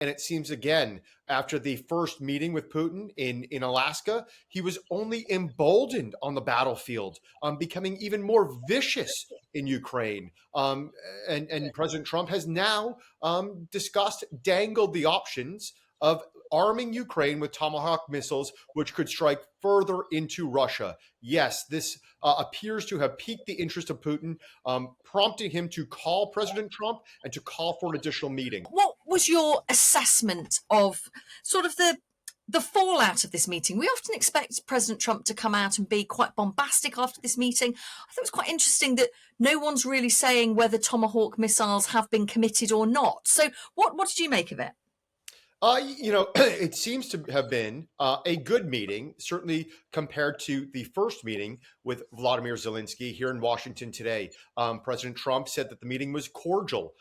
And it seems again, after the first meeting with Putin in Alaska, he was only emboldened on the battlefield, becoming even more vicious in Ukraine. And President Trump has now dangled the options of arming Ukraine with Tomahawk missiles, which could strike further into Russia. Yes, this appears to have piqued the interest of Putin, prompting him to call President Trump and to call for an additional meeting. What was your assessment of sort of the fallout of this meeting? We often expect President Trump to come out and be quite bombastic after this meeting. I thought it was quite interesting that no one's really saying whether Tomahawk missiles have been committed or not. So what did you make of it? It seems to have been a good meeting, certainly compared to the first meeting with Vladimir Zelensky here in Washington today. President Trump said that the meeting was cordial,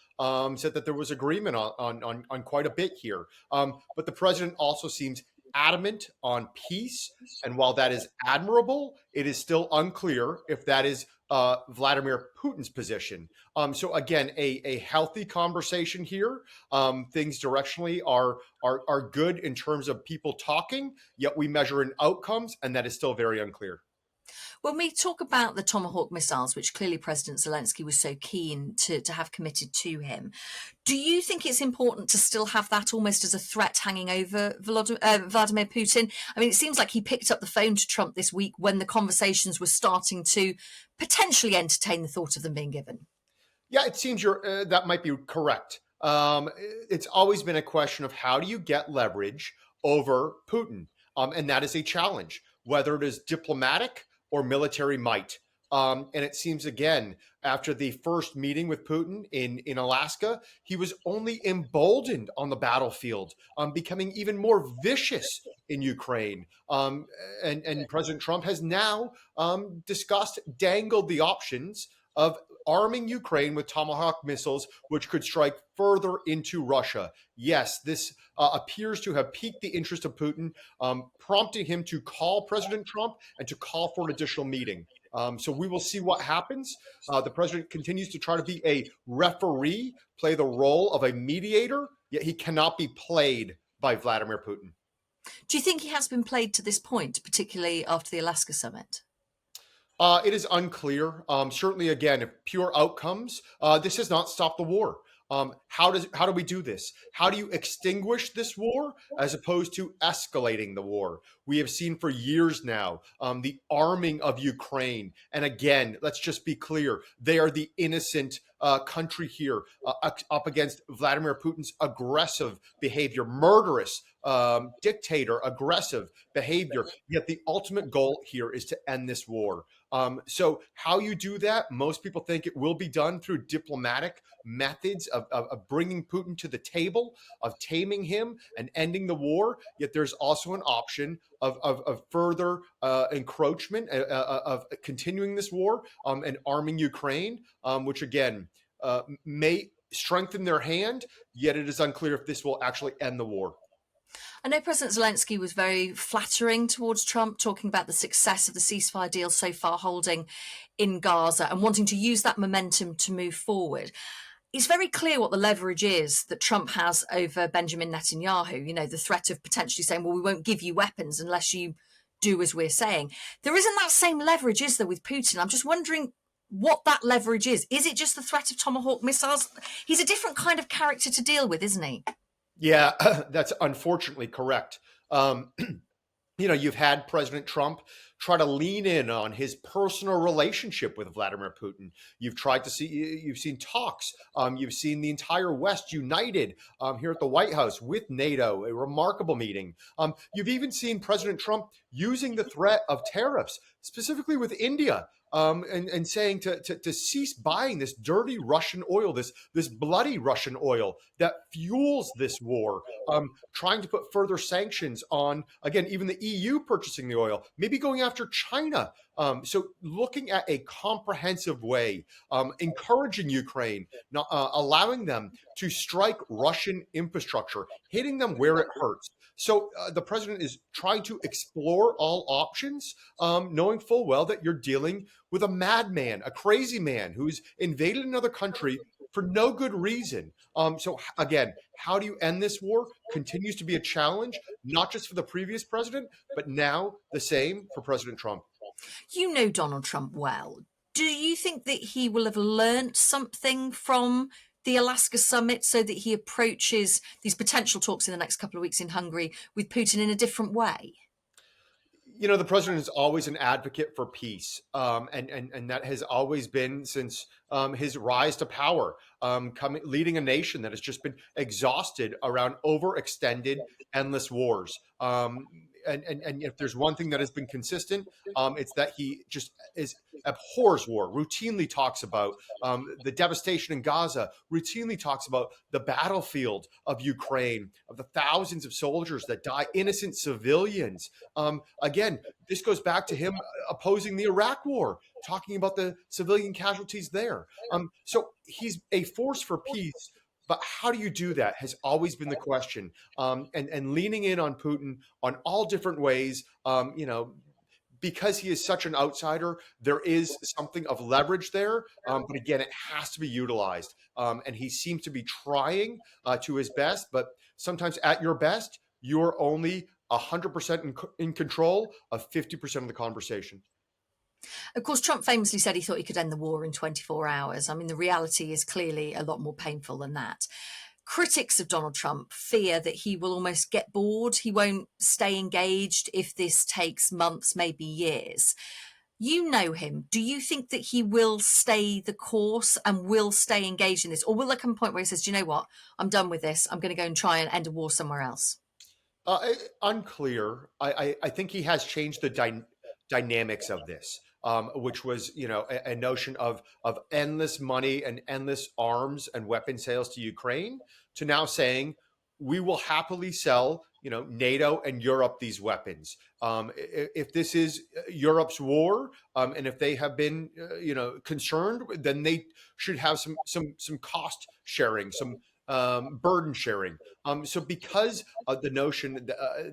said that there was agreement on quite a bit here. But the president also seems adamant on peace. And while that is admirable, it is still unclear if that is Vladimir Putin's position. So again, a healthy conversation here. Things directionally are good in terms of people talking, yet we measure in outcomes, and that is still very unclear. When we talk about the Tomahawk missiles, which clearly President Zelensky was so keen to have committed to him, do you think it's important to still have that almost as a threat hanging over Vladimir Putin? I mean, it seems like he picked up the phone to Trump this week when the conversations were starting to potentially entertain the thought of them being given. Yeah, it seems that might be correct. It's always been a question of how do you get leverage over Putin? And that is a challenge, whether it is diplomatic or military might. And it seems, again, after the first meeting with Putin in Alaska, he was only emboldened on the battlefield, becoming even more vicious in Ukraine. And President Trump has now dangled the options of arming Ukraine with Tomahawk missiles, which could strike further into Russia. Yes, this appears to have piqued the interest of Putin, prompting him to call President Trump and to call for an additional meeting. So we will see what happens. The president continues to try to be a referee, play the role of a mediator, yet he cannot be played by Vladimir Putin. Do you think he has been played to this point, particularly after the Alaska summit? It is unclear. Certainly, again, if pure outcomes, this has not stopped the war. How do we do this? How do you extinguish this war as opposed to escalating the war? We have seen for years now the arming of Ukraine. And again, let's just be clear, they are the innocent country here up against Vladimir Putin's aggressive behavior, murderous dictator, aggressive behavior. Yet the ultimate goal here is to end this war. So how you do that, most people think it will be done through diplomatic methods of bringing Putin to the table, of taming him and ending the war. Yet there's also an option of further encroachment, of continuing this war and arming Ukraine, which again may strengthen their hand, yet it is unclear if this will actually end the war. I know President Zelensky was very flattering towards Trump, talking about the success of the ceasefire deal so far holding in Gaza and wanting to use that momentum to move forward. It's very clear what the leverage is that Trump has over Benjamin Netanyahu, you know, the threat of potentially saying, well, we won't give you weapons unless you do as we're saying. There isn't that same leverage, is there, with Putin? I'm just wondering what that leverage is. Is it just the threat of Tomahawk missiles? He's a different kind of character to deal with, isn't he? Yeah, that's unfortunately correct. You've had President Trump try to lean in on his personal relationship with Vladimir Putin. You've seen talks. You've seen the entire West united here at the White House with NATO, a remarkable meeting. You've even seen President Trump using the threat of tariffs, specifically with India, and saying to cease buying this dirty Russian oil, this bloody Russian oil that fuels this war, trying to put further sanctions on, again, even the EU purchasing the oil, maybe going after China. So looking at a comprehensive way, encouraging Ukraine, not, allowing them to strike Russian infrastructure, hitting them where it hurts. So the president is trying to explore all options, knowing full well that you're dealing with a madman, a crazy man who's invaded another country for no good reason. Again, how do you end this war continues to be a challenge, not just for the previous president, but now the same for President Trump. You know Donald Trump well. Do you think that he will have learnt something from the Alaska summit so that he approaches these potential talks in the next couple of weeks in Hungary with Putin in a different way? The president is always an advocate for peace, and that has always been since his rise to power, leading a nation that has just been exhausted around overextended, endless wars. And if there's one thing that has been consistent, it's that he just is abhors war. Routinely talks about the devastation in Gaza. Routinely talks about the battlefield of Ukraine, of the thousands of soldiers that die, innocent civilians. Again, this goes back to him opposing the Iraq War, talking about the civilian casualties there. So he's a force for peace. But how do you do that has always been the question. And leaning in on Putin on all different ways, because he is such an outsider, there is something of leverage there. But again, it has to be utilized. And he seems to be trying to his best. But sometimes at your best, you're only 100% in control of 50% of the conversation. Of course, Trump famously said he thought he could end the war in 24 hours. I mean, the reality is clearly a lot more painful than that. Critics of Donald Trump fear that he will almost get bored. He won't stay engaged if this takes months, maybe years. You know him. Do you think that he will stay the course and will stay engaged in this? Or will there come a point where he says, do you know what? I'm done with this. I'm going to go and try and end a war somewhere else? Unclear. I think he has changed the dynamics of this, which was, a notion of endless money and endless arms and weapon sales to Ukraine, to now saying we will happily sell, NATO and Europe these weapons. If this is Europe's war, and if they have been, concerned, then they should have some cost sharing, some burden sharing. So because of the notion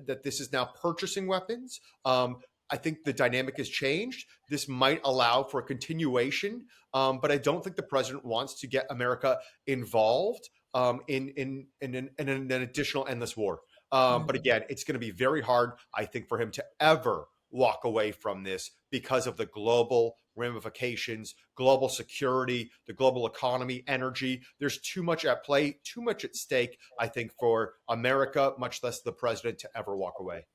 that this is now purchasing weapons, I think the dynamic has changed. This might allow for a continuation, but I don't think the president wants to get America involved in an additional endless war. But again, it's going to be very hard, I think, for him to ever walk away from this because of the global ramifications, global security, the global economy, energy. There's too much at play, too much at stake, I think, for America, much less the president, to ever walk away.